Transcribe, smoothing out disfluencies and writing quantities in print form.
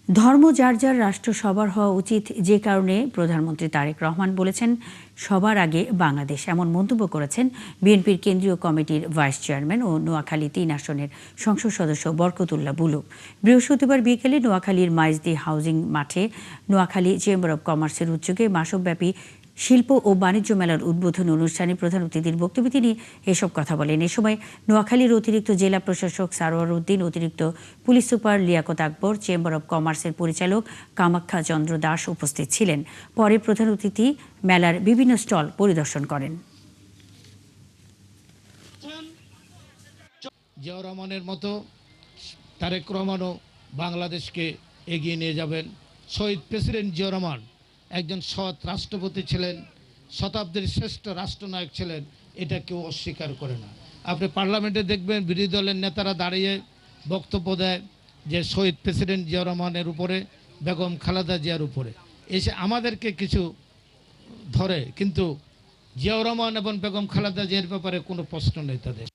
ধর্ম যার যার রাষ্ট্র সবার হওয়া উচিত, যে কারণে প্রধানমন্ত্রী তারেক রহমান বলেছেন সবার আগে বাংলাদেশ। এমন মন্তব্য করেছেন বিএনপির কেন্দ্রীয় কমিটির ভাইস চেয়ারম্যান ও নোয়াখালী ৩ আসনের সংসদ সদস্য বরকতুল্লাহ বুলু। বৃহস্পতিবার বিকেলে নোয়াখালীর মাইজদি হাউজিং মাঠে নোয়াখালী চেম্বার অব কমার্সের উদ্যোগে মাসব্যাপী শিল্প ও বাণিজ্য মেলার উদ্বোধন অনুষ্ঠানে প্রধান অতিথির বক্তব্যে তিনি এসব কথা বলেন। এ সময় নোয়াখালীর অতিরিক্ত জেলা প্রশাসক সারোয়ার উদ্দিন, অতিরিক্ত police super Liaquat Akbar, chamber of কমার্সের পরিচালক কামাখ্যা চন্দ্র দাস উপস্থিত ছিলেন। পরে প্রধান অতিথি মেলার বিভিন্ন স্টল পরিদর্শন করেন। জিয়াউর রহমানের মতো তারেক রহমানও বাংলাদেশকে এগিয়ে নিয়ে যাবেন। শহীদ প্রেসিডেন্ট জিয়াউর রহমান একজন সৎ রাষ্ট্রপতি ছিলেন, শতাব্দীর শ্রেষ্ঠ রাষ্ট্রনায়ক ছিলেন, এটা কেউ অস্বীকার করে না। আপনি পার্লামেন্টে দেখবেন বিরোধী দলের নেতারা দাঁড়িয়ে বক্তব্য দেয় যে শহীদ প্রেসিডেন্ট জিয়াউর রহমানের উপরে, বেগম খালেদা জিয়ার উপরে, এসে আমাদেরকে কিছু ধরে, কিন্তু জিয়াউর রহমান এবং বেগম খালেদা জিয়ার ব্যাপারে কোনো প্রশ্ন নেই তাদের।